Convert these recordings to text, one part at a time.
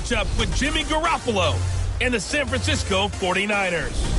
matchup with Jimmy Garoppolo and the San Francisco 49ers.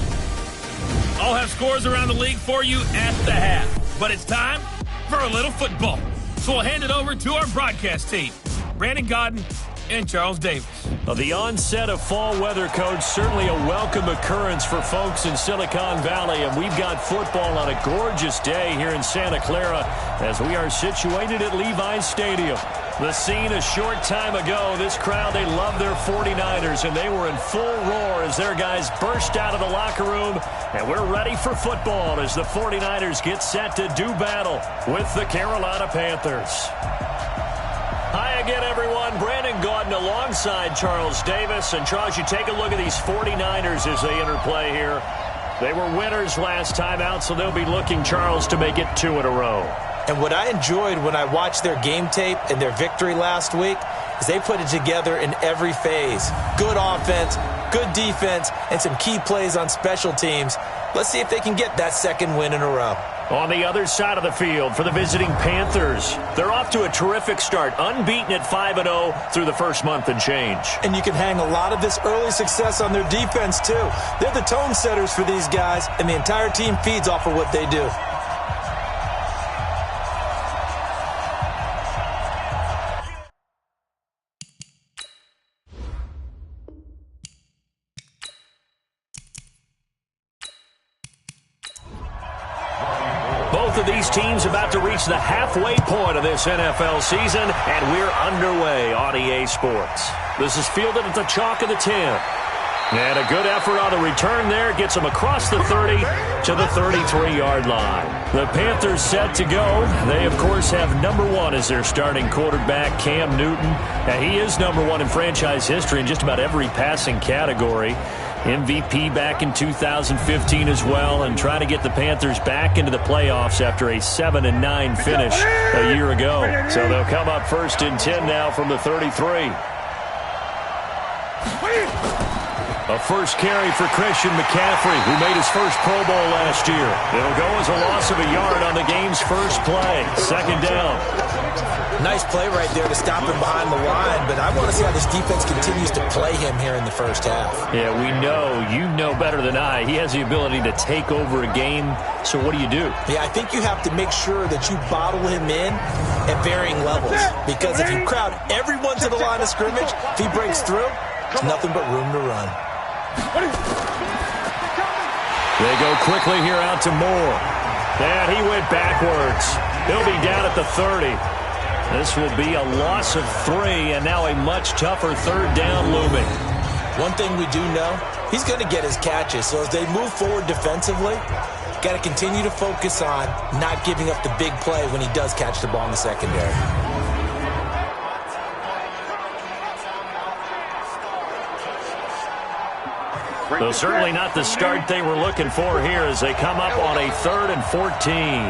I'll have scores around the league for you at the half, but it's time for a little football. So we'll hand it over to our broadcast team, Brandon Godden and Charles Davis. Well, the onset of fall weather, Coach, certainly a welcome occurrence for folks in Silicon Valley, and we've got football on a gorgeous day here in Santa Clara as we are situated at Levi's Stadium. The scene a short time ago, this crowd, they love their 49ers, and they were in full roar as their guys burst out of the locker room, and we're ready for football as the 49ers get set to do battle with the Carolina Panthers. Hi again, everyone. Brandon Gaudin alongside Charles Davis. And, Charles, you take a look at these 49ers as they interplay here. They were winners last time out, so they'll be looking, Charles, to make it 2 in a row. And what I enjoyed when I watched their game tape and their victory last week is they put it together in every phase. Good offense, good defense, and some key plays on special teams. Let's see if they can get that second win in a row. On the other side of the field for the visiting Panthers, they're off to a terrific start, unbeaten at 5-0 through the first month and change. And you can hang a lot of this early success on their defense, too. They're the tone setters for these guys, and the entire team feeds off of what they do. Both of these teams about to reach the halfway point of this NFL season, and we're underway on EA Sports. This is fielded at the chalk of the 10. And a good effort on the return there gets them across the 30 to the 33-yard line. The Panthers set to go. They, of course, have #1 as their starting quarterback, Cam Newton. And he is #1 in franchise history in just about every passing category. MVP back in 2015 as well, and trying to get the Panthers back into the playoffs after a 7-9 finish a year ago. So they'll come up 1st and 10 now from the 33. A first carry for Christian McCaffrey, who made his first Pro Bowl last year. It'll go as a loss of a yard on the game's first play. 2nd down. Nice play right there to stop him behind the line, but I want to see how this defense continues to play him here in the first half. Yeah, we know, you know better than I, he has the ability to take over a game. So what do you do? Yeah, I think you have to make sure that you bottle him in at varying levels, because if you crowd everyone to the line of scrimmage, if he breaks through, there's nothing but room to run. They go quickly here out to Moore. And he went backwards. He'll be down at the 30. This will be a loss of 3, and now a much tougher 3rd down looming. One thing we do know, he's going to get his catches. So as they move forward defensively, got to continue to focus on not giving up the big play when he does catch the ball in the secondary. So certainly not the start they were looking for here as they come up on a 3rd and 14.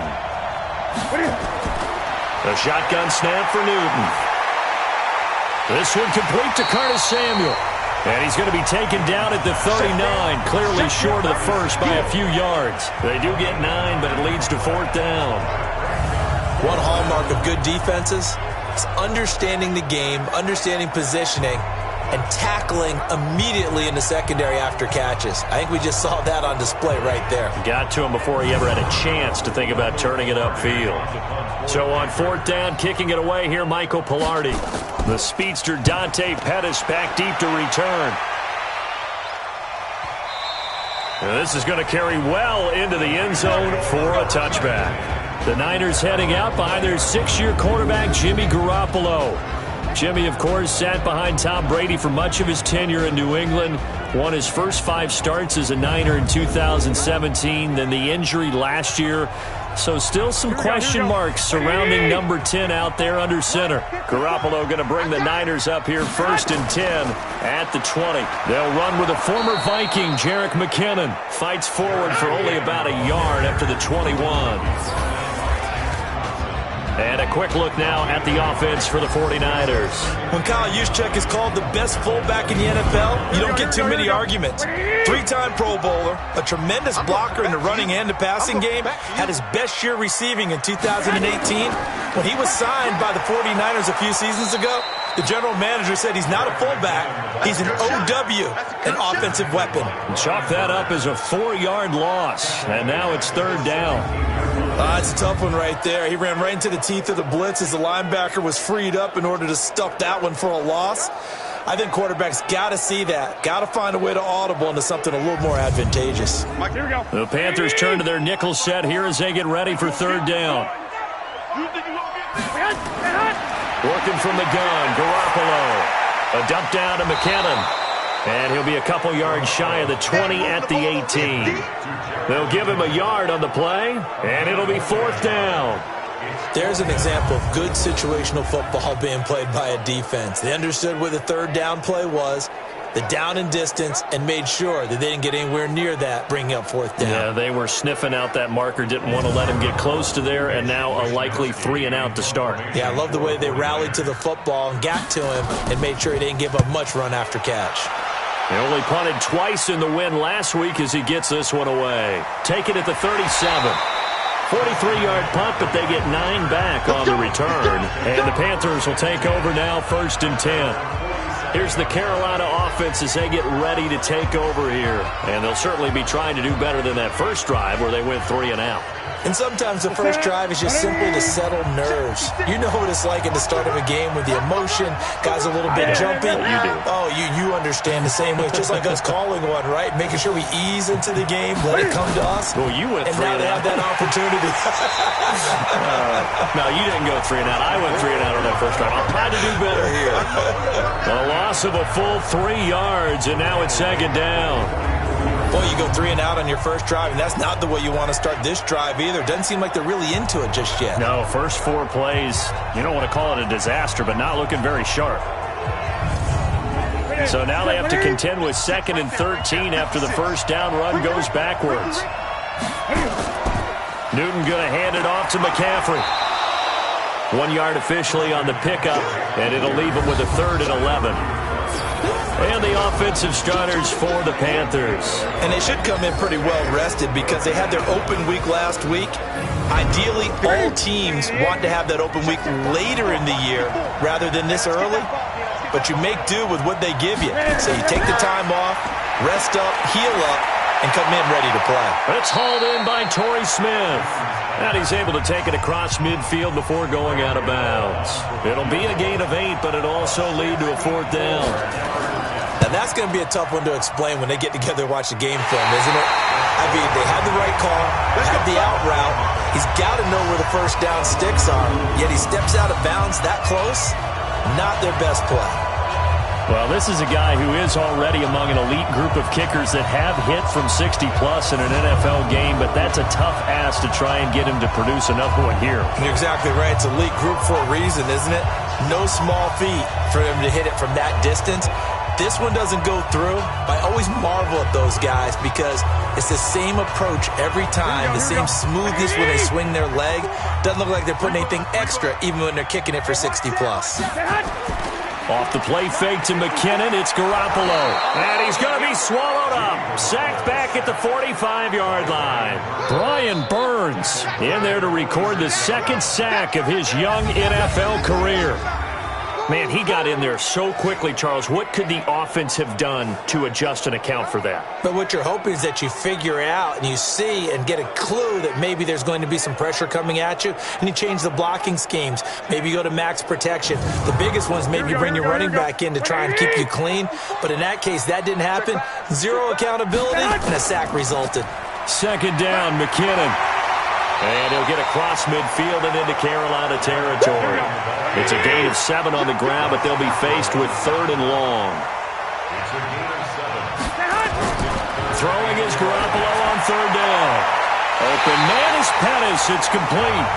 The shotgun snap for Newton. This one complete to Curtis Samuel. And he's going to be taken down at the 39, clearly short of the first by a few yards. They do get 9, but it leads to 4th down. One hallmark of good defenses is understanding the game, understanding positioning, and tackling immediately in the secondary after catches. I think we just saw that on display right there. Got to him before he ever had a chance to think about turning it upfield. So on 4th down, kicking it away here, Michael Pilardi. The speedster Dante Pettis back deep to return. And this is going to carry well into the end zone for a touchback. The Niners heading out behind their 6-year quarterback, Jimmy Garoppolo. Jimmy, of course, sat behind Tom Brady for much of his tenure in New England. Won his first 5 starts as a Niner in 2017, then the injury last year. So still some question marks surrounding number 10 out there under center. Garoppolo going to bring the Niners up here 1st and 10 at the 20. They'll run with a former Viking, Jerick McKinnon. Fights forward for only about a yard after the 21. And a quick look now at the offense for the 49ers. When Kyle Juszczyk is called the best fullback in the NFL, you don't get too many arguments. 3-time Pro Bowler, a tremendous blocker in the running and the passing game, had his best year receiving in 2018. When he was signed by the 49ers a few seasons ago, The general manager said he's not a fullback. He's an OW, an offensive weapon. Chalk that up as a 4-yard loss, and now it's third down. It's a tough one right there. He ran right into the teeth of the blitz as the linebacker was freed up in order to stuff that one for a loss. I think quarterbacks got to see that. Got to find a way to audible into something a little more advantageous. Mike, here we go. The Panthers turn to their nickel set here as they get ready for third down. Working from the gun, Garoppolo. A dump down to McKinnon. And he'll be a couple yards shy of the 20 at the 18. They'll give him a yard on the play, and it'll be fourth down. There's an example of good situational football being played by a defense. They understood where the third down play was, the down and distance, and made sure that they didn't get anywhere near that, bringing up fourth down. Yeah, they were sniffing out that marker, didn't want to let him get close to there, and now a likely 3-and-out to start. Yeah, I love the way they rallied to the football and got to him and made sure he didn't give up much run after catch. They only punted twice in the win last week as he gets this one away. Taken at the 37. 43-yard punt, but they get 9 back on the return. And the Panthers will take over now, 1st and 10. Here's the Carolina offense as they get ready to take over here. And they'll certainly be trying to do better than that first drive where they went 3-and-out. And sometimes the first drive is just simply to settle nerves. You know what it's like at the start of a game with the emotion, guys a little bit jumpy. You do. Oh, you understand the same way. It's just like us calling one, right? Making sure we ease into the game, let it come to us. Well, you went 3-and-out. And now they have that opportunity. No, you didn't go 3-and-out. I went 3-and-out on that first drive. I'll try to do better here. A loss of a full 3 yards, and now it's 2nd down. Boy, you go 3-and-out on your first drive, and that's not the way you want to start this drive either. Doesn't seem like they're really into it just yet. No, first 4 plays, you don't want to call it a disaster, but not looking very sharp. So now they have to contend with 2nd and 13 after the first down run goes backwards. Newton going to hand it off to McCaffrey. 1 yard officially on the pickup, and it'll leave him with a 3rd and 11. And the offensive starters for the Panthers. And they should come in pretty well rested because they had their open week last week. Ideally, all teams want to have that open week later in the year rather than this early. But you make do with what they give you. So you take the time off, rest up, heal up, and come in ready to play. It's hauled in by Torrey Smith. And he's able to take it across midfield before going out of bounds. It'll be a gain of 8, but it'll also lead to a 4th down. Now, that's going to be a tough one to explain when they get together and watch the game film, isn't it? I mean, they had the right call, had the out route. He's got to know where the first down sticks are, yet he steps out of bounds that close. Not their best play. Well, this is a guy who is already among an elite group of kickers that have hit from 60-plus in an NFL game, but that's a tough ask to try and get him to produce another one here. You're exactly right. It's an elite group for a reason, isn't it? No small feat for him to hit it from that distance. This one doesn't go through. I always marvel at those guys because it's the same approach every time, the same smoothness when they swing their leg. Doesn't look like they're putting anything extra even when they're kicking it for 60-plus. Off the play fake to McKinnon, it's Garoppolo. And he's going to be swallowed up. Sacked back at the 45-yard line. Brian Burns in there to record the 2nd sack of his young NFL career. Man, he got in there so quickly, Charles. What could the offense have done to adjust and account for that? But what you're hoping is that you figure out and you see and get a clue that maybe there's going to be some pressure coming at you, and you change the blocking schemes. Maybe you go to max protection. The biggest ones, maybe you bring your running back in to try and keep you clean. But in that case, that didn't happen. Zero accountability, and a sack resulted. 2nd down, McKinnon. And he'll get across midfield and into Carolina territory. It's a gain of 7 on the ground, but they'll be faced with 3rd and long. Throwing is Garoppolo on 3rd down. Open man is Pettis. It's complete.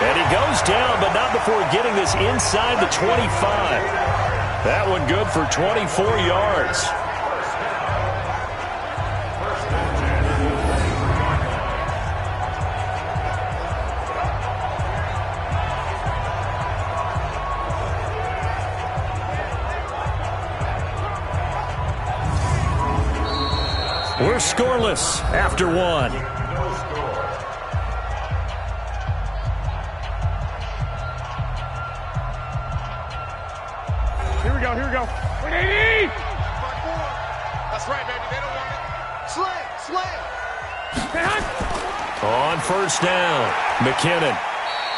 And he goes down, but not before getting this inside the 25. That one good for 24 yards. We're scoreless after 1. on first down. McKinnon.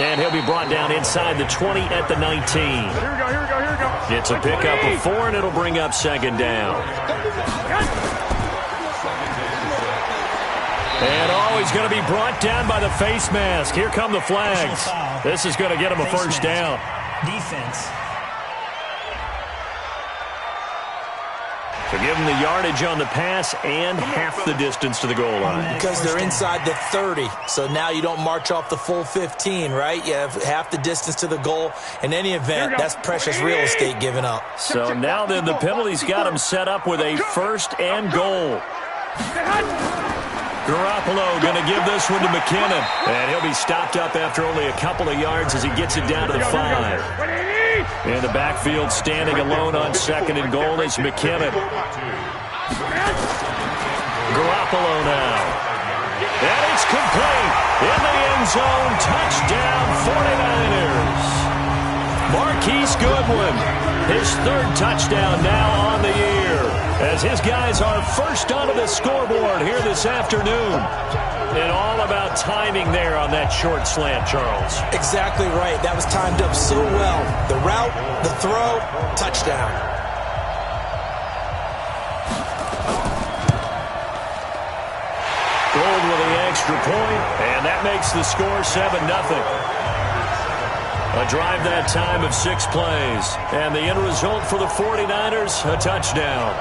And he'll be brought down inside the 20 at the 19. Here we go. It's a pickup of 4, and it'll bring up second down. And he's going to be brought down by the face mask. Here come the flags. This is going to get him a first down. Defense. So give them the yardage on the pass and half the distance to the goal line. Because they're inside the 30, so now you don't march off the full 15, right? You have half the distance to the goal. In any event, that's precious real estate given up. So now then the penalty's got him set up with a first and goal. Garoppolo going to give this one to McKinnon. And he'll be stopped up after only a couple of yards as he gets it down to the 5. In the backfield, standing alone on second and goal is McKinnon. Garoppolo now. And it's complete. In the end zone, touchdown 49ers. Marquise Goodwin, his third touchdown now on the year, as his guys are first onto the scoreboard here this afternoon. And all about timing there on that short slant, Charles. Exactly right. That was timed up so well. The route, the throw, touchdown. Gold with the extra point, and that makes the score 7-0. A drive that time of 6 plays, and the end result for the 49ers, a touchdown.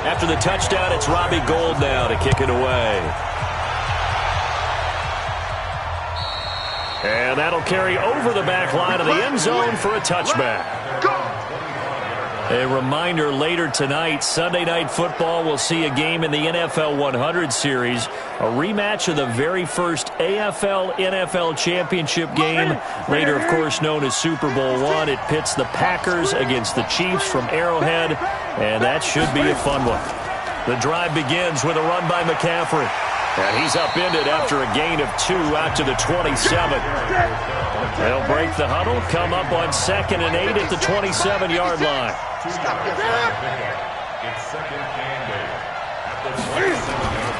After the touchdown, it's Robbie Gould now to kick it away. And that'll carry over the back line of the end zone for a touchback. A reminder, later tonight, Sunday Night Football will see a game in the NFL 100 series, a rematch of the very first AFL-NFL championship game, later, of course, known as Super Bowl I. It pits the Packers against the Chiefs from Arrowhead, and that should be a fun one. The drive begins with a run by McCaffrey, and he's upended after a gain of 2 out to the 27. They'll break the huddle, come up on 2nd and 8 at the 27-yard line. It's second and 8 at the 27-yard line.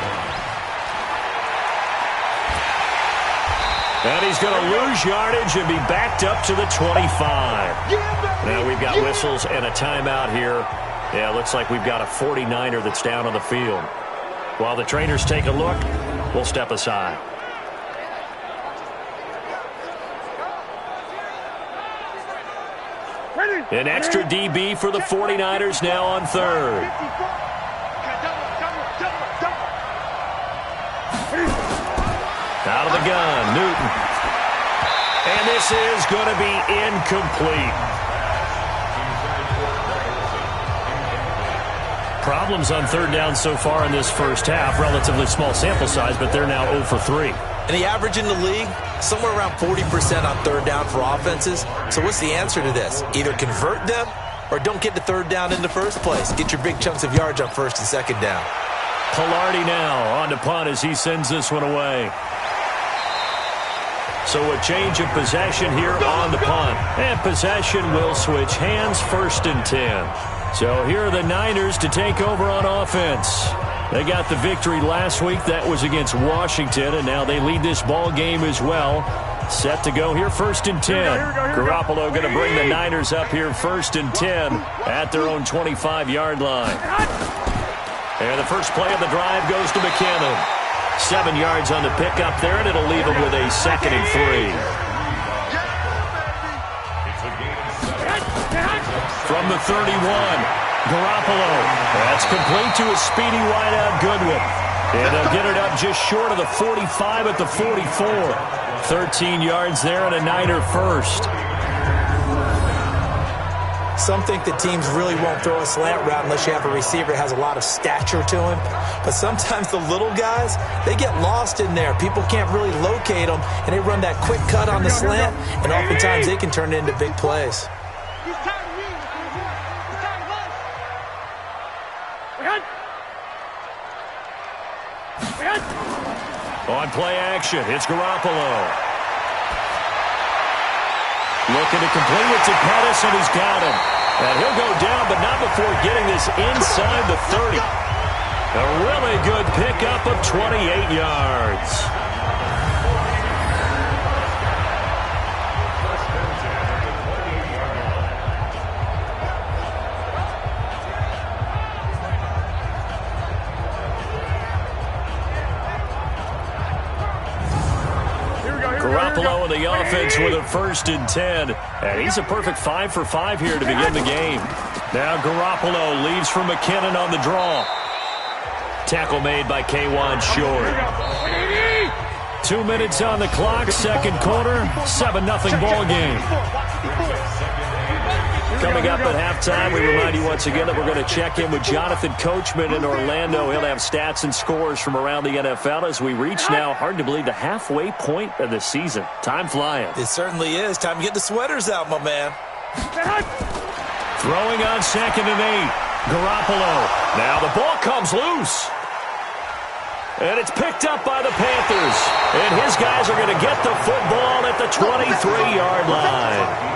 And he's going to lose yardage and be backed up to the 25. Now we've got whistles and a timeout here. Yeah, looks like we've got a 49er that's down on the field. While the trainers take a look, we'll step aside. An extra DB for the 49ers now on 3rd. Out of the gun, Newton. And this is going to be incomplete. Problems on 3rd down so far in this first half. Relatively small sample size, but they're now 0 for 3. And the average in the league, somewhere around 40% on 3rd down for offenses. So what's the answer to this? Either convert them or don't get to 3rd down in the first place. Get your big chunks of yards on 1st and 2nd down. Pilardi now on to punt as he sends this one away. So a change of possession here on the punt. And possession will switch hands, 1st and 10. So here are the Niners to take over on offense. They got the victory last week. That was against Washington, and now they lead this ball game as well. Set to go here, 1st and 10. Garoppolo going to bring the Niners up here, 1st and 10 at their own 25-yard line. And the first play of the drive goes to McKinnon. 7 yards on the pickup there, and it'll leave him with a 2nd and 3. From the 31, Garoppolo. That's complete to a speedy wideout Goodwin. And they'll get it up just short of the 45 at the 44. 13 yards there and a Niner first. Some think that teams really won't throw a slant route unless you have a receiver that has a lot of stature to him. But sometimes the little guys, they get lost in there. People can't really locate them, and they run that quick cut on the slant, and oftentimes they can turn it into big plays. On play action, it's Garoppolo. Looking to complete it to Pettis, and he's got him. And he'll go down, but not before getting this inside the 30. A really good pickup of 28 yards. Garoppolo in the offense with a 1st and 10. And he's a perfect 5 for 5 here to begin the game. Now Garoppolo leaves for McKinnon on the draw. Tackle made by K'Wan Short. 2 minutes on the clock, second quarter, 7-0 ball game. Coming up at halftime, we remind you once again that we're going to check in with Jonathan Coachman in Orlando. He'll have stats and scores from around the NFL as we reach now, hard to believe, the halfway point of the season. Time flying. It certainly is. Time to get the sweaters out, my man. Throwing on 2nd and 8. Garoppolo. Now the ball comes loose. And it's picked up by the Panthers. And his guys are going to get the football at the 23-yard line.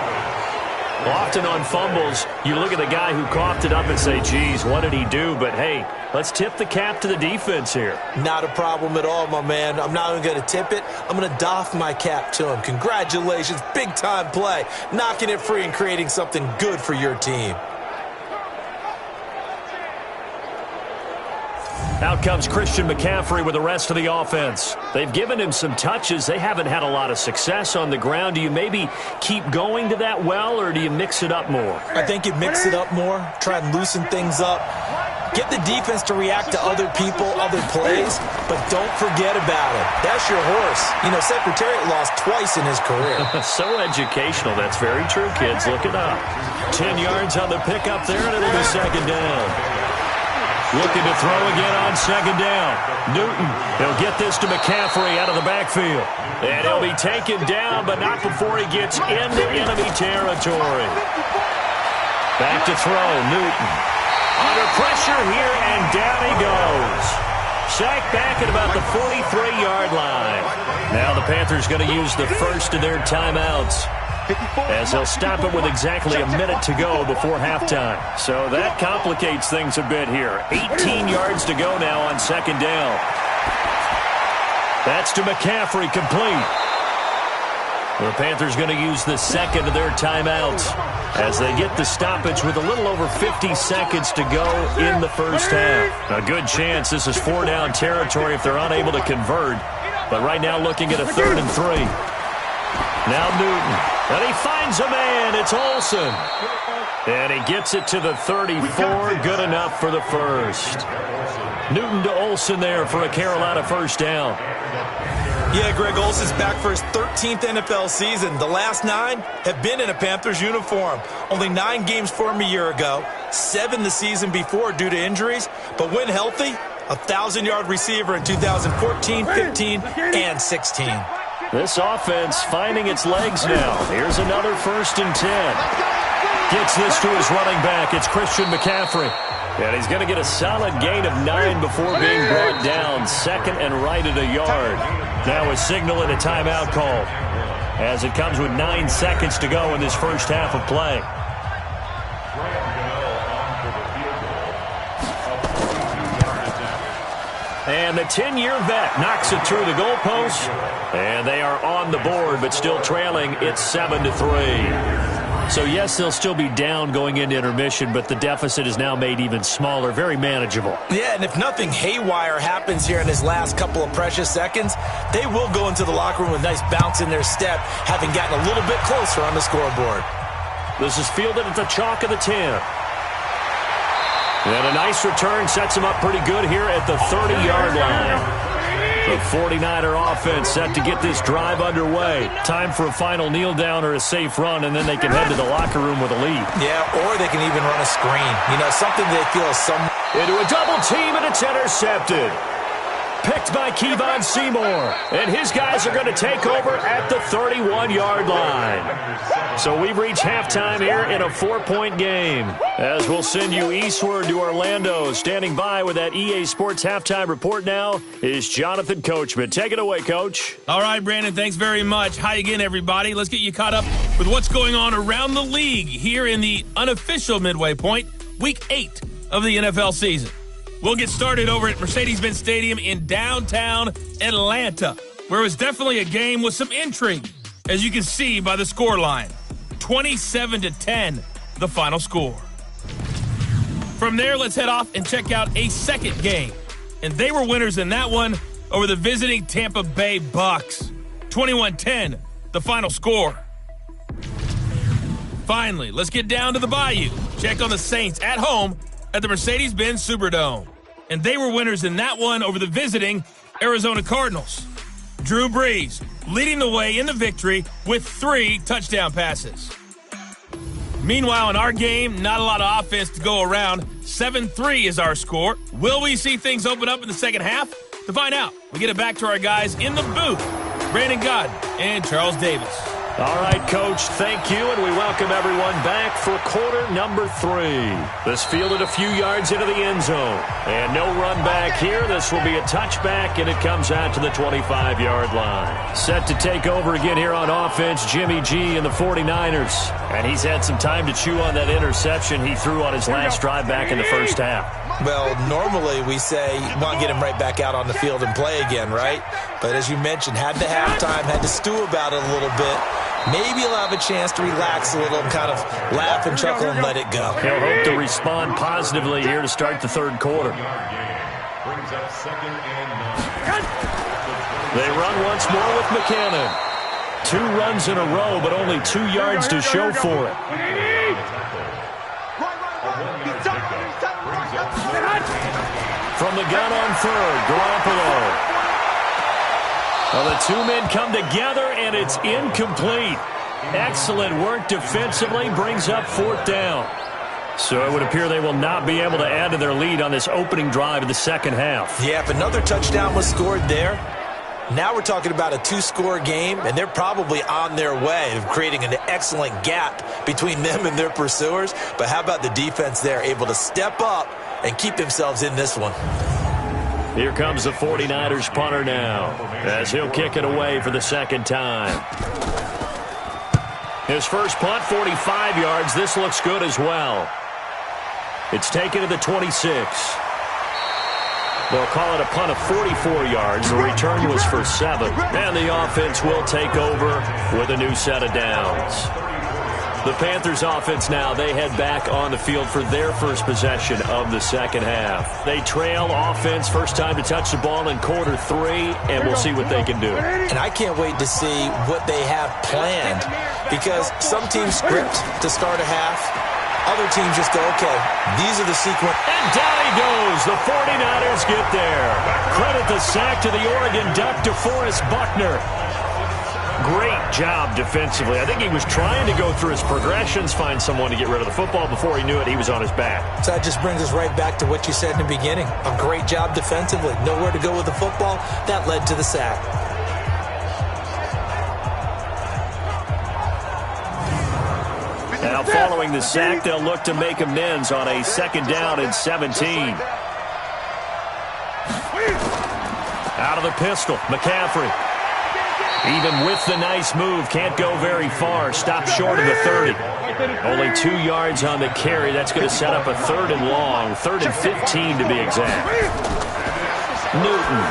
Often on fumbles, you look at the guy who coughed it up and say, geez, what did he do? But, hey, let's tip the cap to the defense here. Not a problem at all, my man. I'm not even going to tip it. I'm going to doff my cap to him. Congratulations. Big-time play. Knocking it free and creating something good for your team. Out comes Christian McCaffrey with the rest of the offense. They've given him some touches. They haven't had a lot of success on the ground. Do you maybe keep going to that well, or do you mix it up more? I think you mix it up more, try and loosen things up. Get the defense to react to other people, other plays, but don't forget about it. That's your horse. You know, Secretariat lost twice in his career. So educational. That's very true, kids. Look it up. 10 yards on the pickup there, and it'll be 2nd down. Looking to throw again on 2nd down. Newton, he'll get this to McCaffrey out of the backfield. And he'll be taken down, but not before he gets into enemy territory. Back to throw, Newton. Under pressure here, and down he goes. Sacked back at about the 43-yard line. Now the Panthers going to use the first of their timeouts, as they'll stop it with exactly a minute to go before halftime. So that complicates things a bit here. 18 yards to go now on 2nd down. That's to McCaffrey, complete. The Panthers going to use the second of their timeouts as they get the stoppage with a little over 50 seconds to go in the first half. A good chance this is 4-down territory if they're unable to convert. But right now looking at a 3rd and 3. Now Newton. And he finds a man. It's Olsen. And he gets it to the 34. Good enough for the first. Newton to Olsen there for a Carolina 1st down. Yeah, Greg Olsen's back for his 13th NFL season. The last 9 have been in a Panthers uniform. Only 9 games for him a year ago. 7 the season before due to injuries. But when healthy, a 1,000-yard receiver in 2014, 15, and 16. This offense finding its legs now. Here's another 1st and 10. Gets this to his running back. It's Christian McCaffrey. And he's going to get a solid gain of 9 before being brought down. 2nd and right at a yard. Now a signal and a timeout call, as it comes with 9 seconds to go in this first half of play. And the 10-year vet knocks it through the goalpost. And they are on the board, but still trailing. It's 7-3. So, yes, they'll still be down going into intermission, but the deficit is now made even smaller. Very manageable. Yeah, and if nothing haywire happens here in his last couple of precious seconds, they will go into the locker room with a nice bounce in their step, having gotten a little bit closer on the scoreboard. This is fielded at the chalk of the 10. And a nice return sets him up pretty good here at the 30-yard line. The 49er offense set to get this drive underway. Time for a final kneel down or a safe run, and then they can head to the locker room with a lead. Yeah, or they can even run a screen. You know, something they feel is some... Into a double team, and it's intercepted. Picked by Kevon Seymour. And his guys are going to take over at the 31-yard line. So we've reached halftime here in a 4-point game. As we'll send you eastward to Orlando. Standing by with that EA Sports halftime report now is Jonathan Coachman. Take it away, Coach. All right, Brandon, thanks very much. Hi again, everybody. Let's get you caught up with what's going on around the league here in the unofficial midway point, Week 8 of the NFL season. We'll get started over at Mercedes-Benz Stadium in downtown Atlanta, where it was definitely a game with some intrigue, as you can see by the scoreline. 27-10, the final score. From there, let's head off and check out a second game. And they were winners in that one over the visiting Tampa Bay Bucks. 21-10, the final score. Finally, let's get down to the Bayou. Check on the Saints at home at the Mercedes-Benz Superdome. And they were winners in that one over the visiting Arizona Cardinals. Drew Brees leading the way in the victory with 3 touchdown passes. Meanwhile, in our game, not a lot of offense to go around. 7-3 is our score. Will we see things open up in the second half? To find out, we get it back to our guys in the booth, Brandon Godden and Charles Davis. All right, Coach, thank you, and we welcome everyone back for quarter number 3. This fielded a few yards into the end zone. And no run back here. This will be a touchback, and it comes out to the 25-yard line. Set to take over again here on offense, Jimmy G and the 49ers. And he's had some time to chew on that interception he threw on his last drive back in the first half. Well, normally we say you want to get him right back out on the field and play again, right? But as you mentioned, had the halftime, had to stew about it a little bit. Maybe he'll have a chance to relax a little and kind of laugh and chuckle and let it go. He'll hope to respond positively here to start the third quarter. Brings up 2nd and 9. They run once more with McKinnon. 2 runs in a row, but only 2 yards to show for it. From the gun on third, Garoppolo. Well, the 2 men come together, and it's incomplete. Excellent work defensively, brings up 4th down. So it would appear they will not be able to add to their lead on this opening drive of the second half. Yeah, if another touchdown was scored there, now we're talking about a 2-score game, and they're probably on their way of creating an excellent gap between them and their pursuers. But how about the defense there, able to step up and keep themselves in this one? Here comes the 49ers punter now, as he'll kick it away for the second time. His first punt, 45 yards. This looks good as well. It's taken to the 26. They'll call it a punt of 44 yards. The return was for 7. And the offense will take over with a new set of downs. The Panthers offense now, they head back on the field for their first possession of the second half. They trail offense, first time to touch the ball in quarter 3, and we'll see what they can do. And I can't wait to see what they have planned, because some teams script to start a half. Other teams just go, okay, these are the sequence. And down he goes. The 49ers get there. Credit the sack to the Oregon Duck, DeForest Buckner. Great job defensively. I think he was trying to go through his progressions, find someone to get rid of the football. Before he knew it, he was on his back. So that just brings us right back to what you said in the beginning. A great job defensively. Nowhere to go with the football. That led to the sack. Now following the sack, they'll look to make amends on a 2nd down and 17. Out of the pistol, McCaffrey. Even with the nice move, can't go very far. Stopped short of the 30. Only 2 yards on the carry. That's going to set up a 3rd and long. 3rd and 15 to be exact. Newton.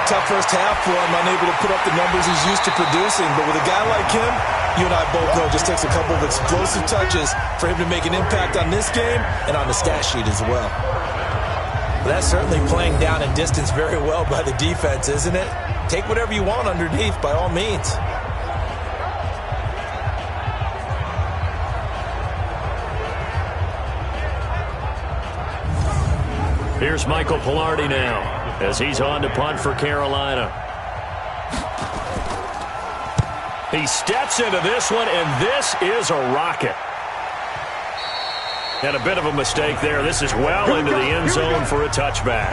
Tough first half for him, unable to put up the numbers he's used to producing. But with a guy like him, you and I both know it just takes a couple of explosive touches for him to make an impact on this game and on the stat sheet as well. But that's certainly playing down and distance very well by the defense, isn't it? Take whatever you want underneath, by all means. Here's Michael Pilardi now, as he's on to punt for Carolina. He steps into this one, and this is a rocket. And a bit of a mistake there. This is well into the end zone for a touchback.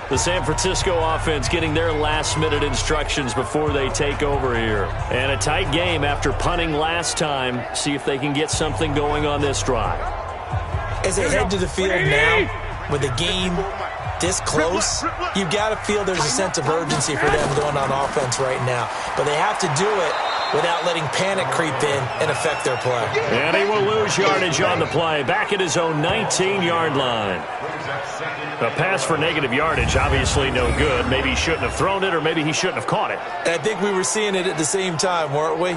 The San Francisco offense getting their last-minute instructions before they take over here. And a tight game after punting last time. See if they can get something going on this drive. As they head to the field now, with the game this close, you've got to feel there's a sense of urgency for them going on offense right now. But they have to do it without letting panic creep in and affect their play. And he will lose yardage on the play, back at his own 19-yard line. A pass for negative yardage, obviously no good. Maybe he shouldn't have thrown it, or maybe he shouldn't have caught it. And I think we were seeing it at the same time, weren't we?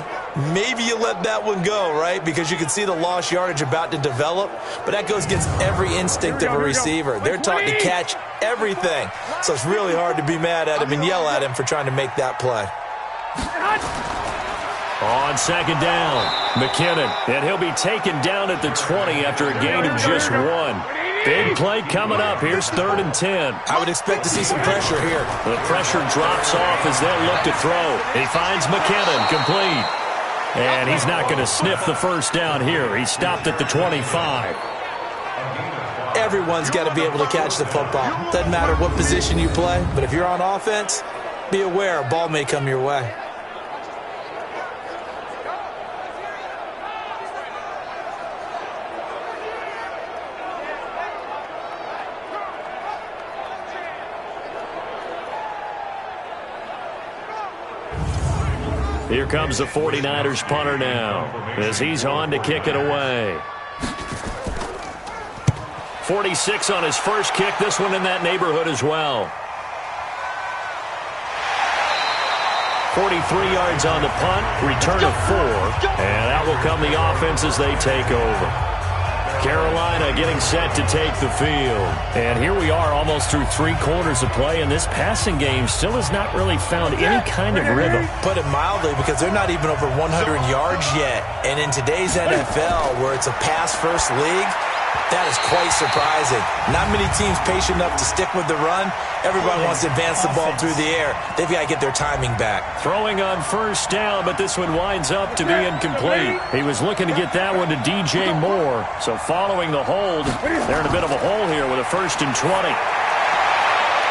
Maybe you let that one go, right? Because you can see the lost yardage about to develop. But that goes against every instinct of a receiver. They're taught to catch everything. So it's really hard to be mad at him and yell at him for trying to make that play. On second down, McKinnon. And he'll be taken down at the 20 after a gain of just 1. Big play coming up. Here's 3rd and 10. I would expect to see some pressure here. The pressure drops off as they'll look to throw. He finds McKinnon, complete. And he's not going to sniff the first down here. He stopped at the 25. Everyone's got to be able to catch the football. Doesn't matter what position you play, but if you're on offense, be aware a ball may come your way. Here comes the 49ers punter now as he's on to kick it away. 46 on his first kick. This one in that neighborhood as well. 43 yards on the punt. Return of 4. And out will come the offense as they take over. Carolina getting set to take the field. And here we are almost through 3 quarters of play, and this passing game still has not really found any kind of rhythm. Put it mildly, because they're not even over 100 yards yet. And in today's NFL, where it's a pass-first league, that is quite surprising. Not many teams patient enough to stick with the run. Everybody wants to advance the ball through the air. They've got to get their timing back. Throwing on first down, but this one winds up to be incomplete. He was looking to get that one to DJ Moore. So following the hold, they're in a bit of a hole here with a 1st and 20.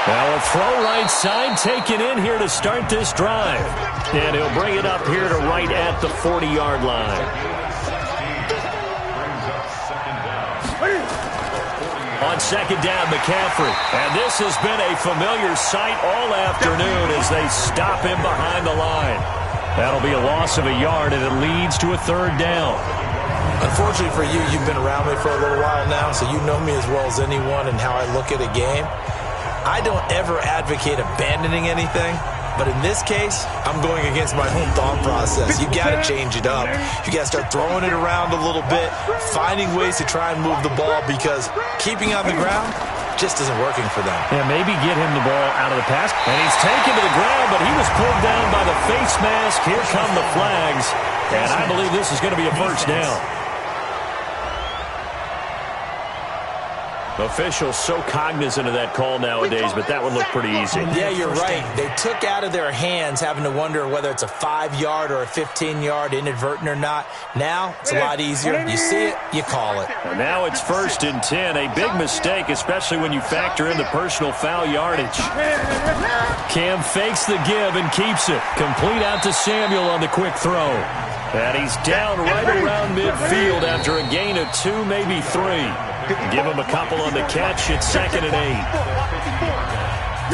Now a throw right side taken in here to start this drive. And he'll bring it up here to right at the 40-yard line. On second down, McCaffrey. And this has been a familiar sight all afternoon as they stop him behind the line. That'll be a loss of a yard, and it leads to a 3rd down. Unfortunately for you, you've been around me for a little while now, so you know me as well as anyone and how I look at a game. I don't ever advocate abandoning anything. But in this case, I'm going against my own thought process. You got to change it up. You got to start throwing it around a little bit, finding ways to try and move the ball, because keeping on the ground just isn't working for them. Yeah, maybe get him the ball out of the pass. And he's taken to the ground, but he was pulled down by the face mask. Here come the flags. And I believe this is going to be a 1st down. Officials so cognizant of that call nowadays, but that one looked pretty easy. Yeah, you're right. They took out of their hands having to wonder whether it's a 5-yard or a 15-yard, inadvertent or not. Now, it's a lot easier. You see it, you call it. And now it's 1st and 10. A big mistake, especially when you factor in the personal foul yardage. Cam fakes the give and keeps it. Complete out to Samuel on the quick throw. And he's down right around midfield after a gain of 2, maybe 3. Give him a couple on the catch. It's 2nd and 8.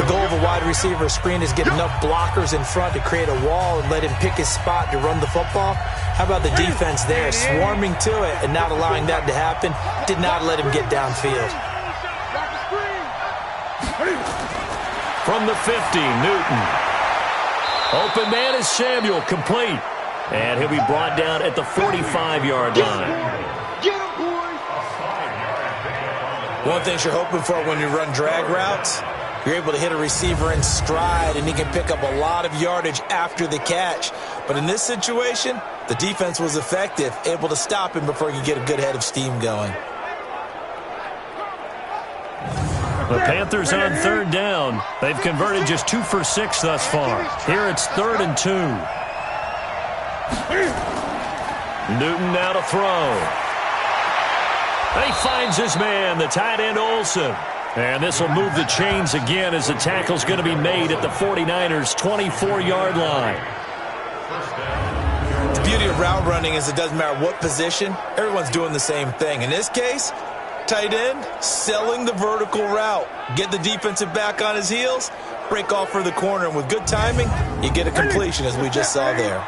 The goal of a wide receiver screen is get enough blockers in front to create a wall and let him pick his spot to run the football. How about the defense there, swarming to it and not allowing that to happen? Did not let him get downfield. From the 50, Newton. Open man is Samuel, complete. And he'll be brought down at the 45-yard line. One thing you're hoping for when you run drag routes, you're able to hit a receiver in stride, and he can pick up a lot of yardage after the catch. But in this situation, the defense was effective, able to stop him before he could get a good head of steam going. The Panthers on 3rd down. They've converted just 2 for 6 thus far. Here it's 3rd and 2. Newton now to throw. He finds his man, the tight end Olsen. And this will move the chains again as the tackle's going to be made at the 49ers' 24-yard line. The beauty of route running is it doesn't matter what position. Everyone's doing the same thing. In this case, tight end, selling the vertical route. Get the defensive back on his heels, break off for the corner. And with good timing, you get a completion as we just saw there.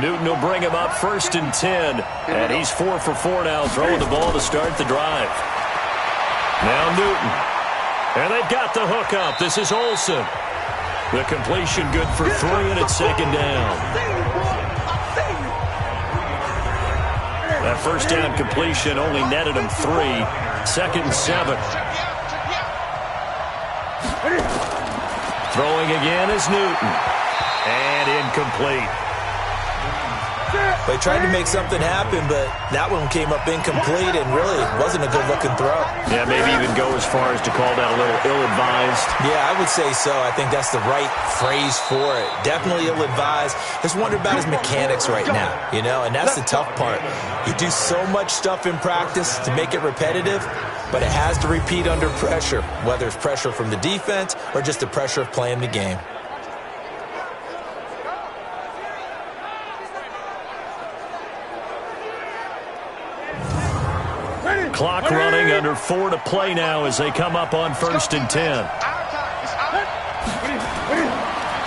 Newton will bring him up 1st and 10. And he's 4 for 4 now, throwing the ball to start the drive. Now Newton. And they've got the hook up. This is Olsen. The completion good for 3, and it's 2nd down. That first down completion only netted him 3. 2nd and 7. Throwing again is Newton. And incomplete. They tried to make something happen, but that one came up incomplete and really wasn't a good-looking throw. Yeah, maybe even go as far as to call that a little ill-advised. Yeah, I would say so. I think that's the right phrase for it. Definitely ill-advised. Just wonder about his mechanics right now, and that's the tough part. You do so much stuff in practice to make it repetitive, but it has to repeat under pressure, whether it's pressure from the defense or just the pressure of playing the game. Clock running, under 4 to play now as they come up on 1st and 10.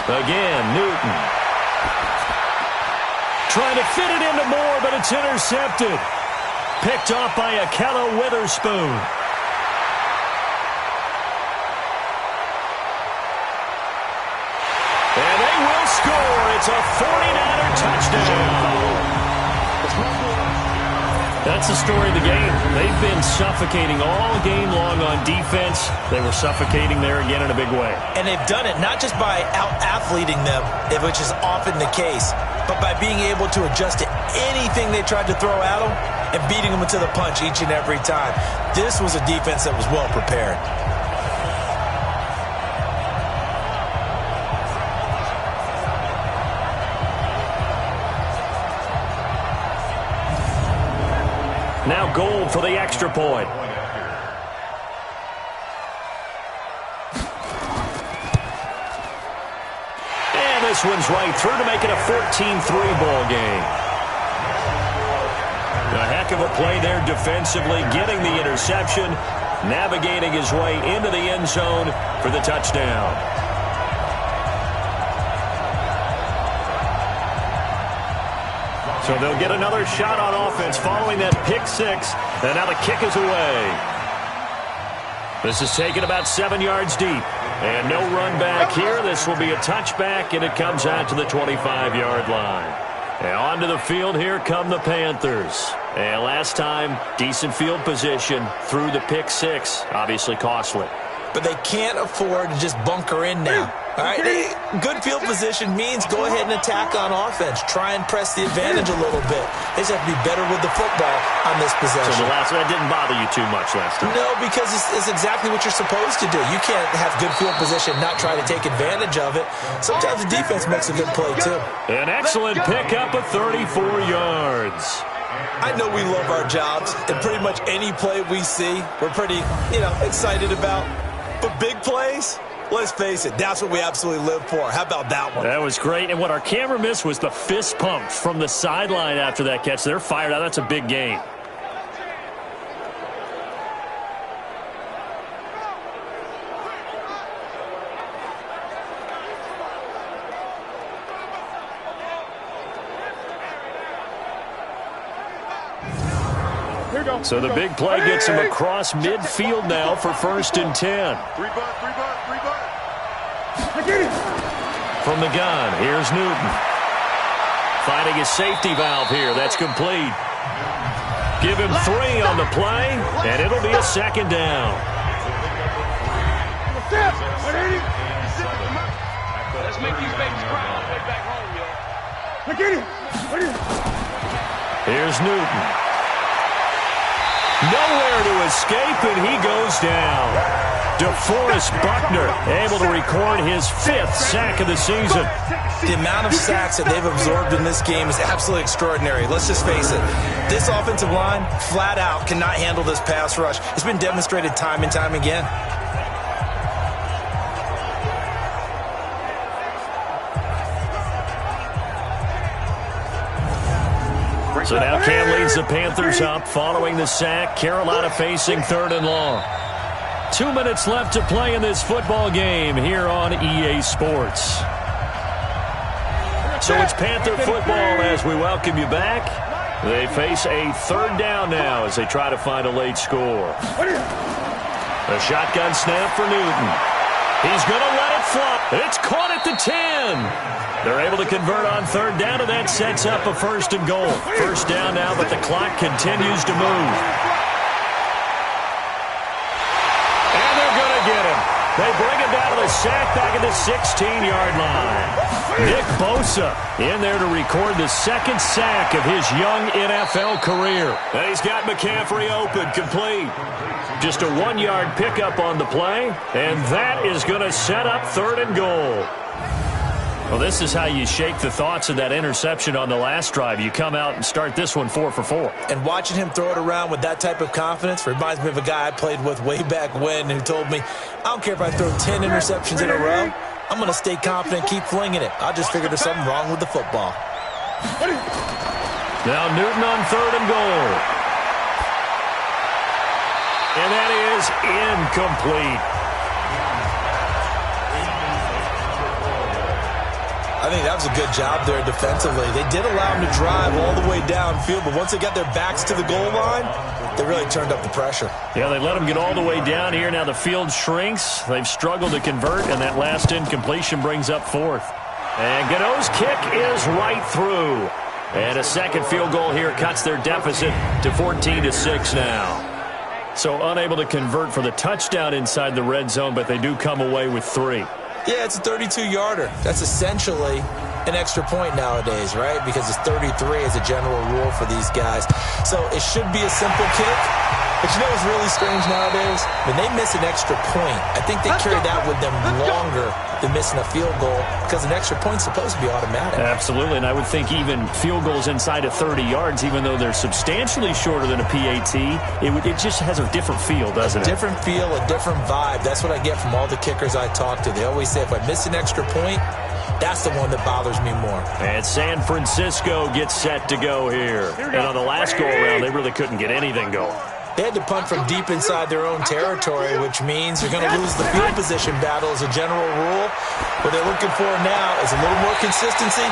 Again, Newton. Trying to fit it into Moore, but it's intercepted. Picked off by Akella Witherspoon. And they will score. It's a 49er touchdown. That's the story of the game. They've been suffocating all game long on defense. They were suffocating there again in a big way. And they've done it not just by out-athleting them, which is often the case, but by being able to adjust to anything they tried to throw at them and beating them to the punch each and every time. This was a defense that was well prepared. Now goal for the extra point. And this one's right through to make it a 14-3 ball game. A heck of a play there defensively, getting the interception, navigating his way into the end zone for the touchdown. So they'll get another shot on offense following that pick 6. And now the kick is away. This is taken about 7 yards deep. And no run back here. This will be a touchback, and it comes out to the 25-yard line. And onto the field, here come the Panthers. And last time, decent field position through the pick 6. Obviously costly. But they can't afford to just bunker in now. All right, good field position means go ahead and attack on offense. Try and press the advantage a little bit. They just have to be better with the football on this possession. So that didn't bother you too much last time? No, because it's exactly what you're supposed to do. You can't have good field position and not try to take advantage of it. Sometimes the defense makes a good play, too. An excellent pickup of 34 yards. I know we love our jobs, and pretty much any play we see, we're pretty, excited about. But big plays, let's face it, that's what we absolutely live for. How about that one? That was great. And what our camera missed was the fist pump from the sideline after that catch. They're fired out. That's a big gain. So the big play gets him across midfield now for 1st and 10. From the gun, here's Newton. Finding his safety valve here. That's complete. Give him 3 on the play, and it'll be a 2nd down. Let's make these babies cry on the way back home, yo. Here's Newton. Nowhere to escape, and he goes down. DeForest Buckner able to record his 5th sack of the season. The amount of sacks that they've absorbed in this game is absolutely extraordinary. Let's just face it. This offensive line, flat out, cannot handle this pass rush. It's been demonstrated time and time again. So now Cam leads the Panthers up following the sack. Carolina facing 3rd and long. 2 minutes left to play in this football game here on EA Sports. So it's Panther football as we welcome you back. They face a third down now as they try to find a late score. A shotgun snap for Newton. He's going to let it fly. It's caught at the 10. They're able to convert on third down, and that sets up a first and goal. First down now, but the clock continues to move. And they're going to get him. They bring him down to the sack back at the 16-yard line. Nick Bosa in there to record the second sack of his young NFL career. And he's got McCaffrey open, complete. Just a 1-yard pickup on the play, and that is going to set up third and goal. Well, this is how you shake the thoughts of that interception on the last drive. You come out and start this one 4 for 4. And watching him throw it around with that type of confidence reminds me of a guy I played with way back when who told me, I don't care if I throw 10 interceptions in a row. I'm going to stay confident, keep flinging it. I just figured there's something wrong with the football. Now Newton on third and goal. And that is incomplete. I think that was a good job there defensively. They did allow him to drive all the way downfield, but once they got their backs to the goal line, they really turned up the pressure. Yeah, they let him get all the way down here. Now the field shrinks. They've struggled to convert, and that last incompletion brings up fourth. And Gano's kick is right through. And a second field goal here cuts their deficit to 14-6 now. So unable to convert for the touchdown inside the red zone, but they do come away with 3. Yeah, it's a 32-yarder. That's essentially an extra point nowadays, right? Because it's 33 as a general rule for these guys. So it should be a simple kick. But you know what's really strange nowadays? When they miss an extra point, I think they carry that with them longer than missing a field goal because an extra point's supposed to be automatic. Absolutely, and I would think even field goals inside of 30 yards, even though they're substantially shorter than a PAT, it just has a different feel, doesn't it? A different feel, a different vibe. That's what I get from all the kickers I talk to. They always say if I miss an extra point, that's the one that bothers me more. And San Francisco gets set to go here. And on the last go-around, they really couldn't get anything going. They had to punt from deep inside their own territory, which means you're going to lose the field position battle as a general rule. What they're looking for now is a little more consistency,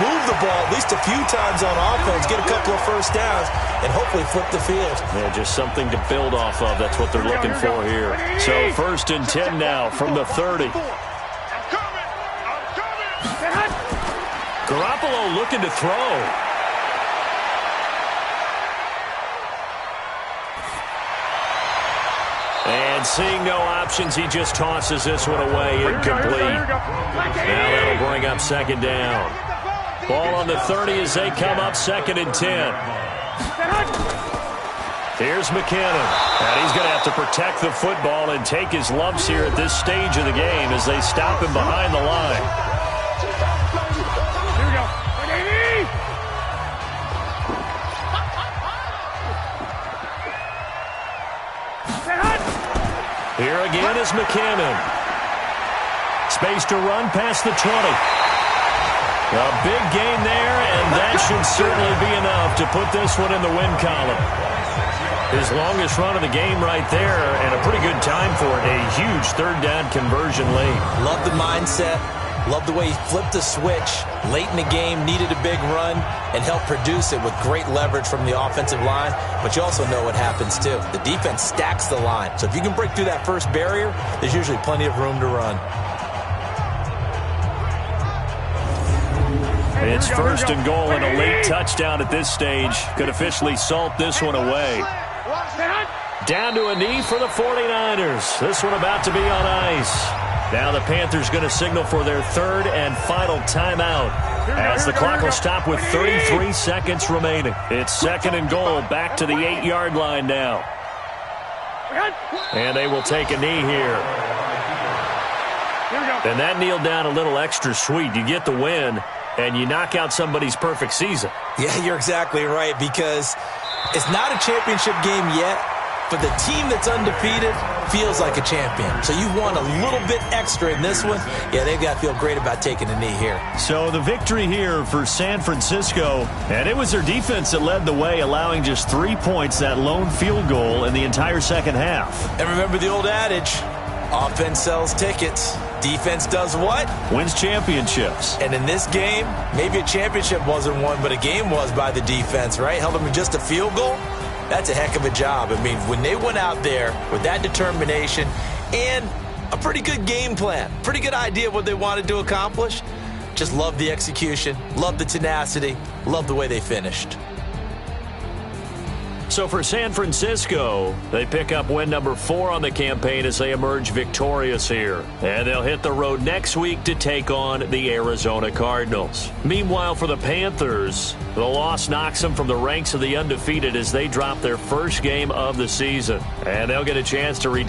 move the ball at least a few times on offense, get a couple of first downs, and hopefully flip the field. Yeah, just something to build off of. That's what they're looking for here. So 1st and 10 now from the 30. Garoppolo looking to throw. And seeing no options, he just tosses this one away, incomplete. Now that'll bring up second down. Ball on the 30 as they come up 2nd and 10. Here's McKinnon. And he's going to have to protect the football and take his lumps here at this stage of the game as they stop him behind the line. Here again is McKinnon. Space to run past the 20. A big gain there, and that should certainly be enough to put this one in the win column. His longest run of the game right there, and a pretty good time for it. A huge third down conversion late. Love the mindset. Love the way he flipped the switch. Late in the game, needed a big run, and helped produce it with great leverage from the offensive line. But you also know what happens, too. The defense stacks the line. So if you can break through that first barrier, there's usually plenty of room to run. It's 1st and goal and a late touchdown at this stage. Could officially salt this one away. Down to a knee for the 49ers. This one about to be on ice. Now the Panthers going to signal for their 3rd and final timeout as the clock will stop with 33 seconds remaining. It's 2nd and goal, back to the 8-yard line now. And they will take a knee here. And that kneel down a little extra sweet. You get the win, and you knock out somebody's perfect season. Yeah, you're exactly right, because it's not a championship game yet, but the team that's undefeated feels like a champion. So you won a little bit extra in this one. Yeah, they've got to feel great about taking a knee here. So the victory here for San Francisco, and it was their defense that led the way, allowing just 3 points, that lone field goal in the entire second half. And remember the old adage, offense sells tickets. Defense does what? Wins championships. And in this game, maybe a championship wasn't won, but a game was by the defense, right? Held them to just a field goal. That's a heck of a job. I mean, when they went out there with that determination and a pretty good game plan, pretty good idea of what they wanted to accomplish, just love the execution, love the tenacity, love the way they finished. So for San Francisco, they pick up win number 4 on the campaign as they emerge victorious here. And they'll hit the road next week to take on the Arizona Cardinals. Meanwhile, for the Panthers, the loss knocks them from the ranks of the undefeated as they drop their first game of the season. And they'll get a chance to redeem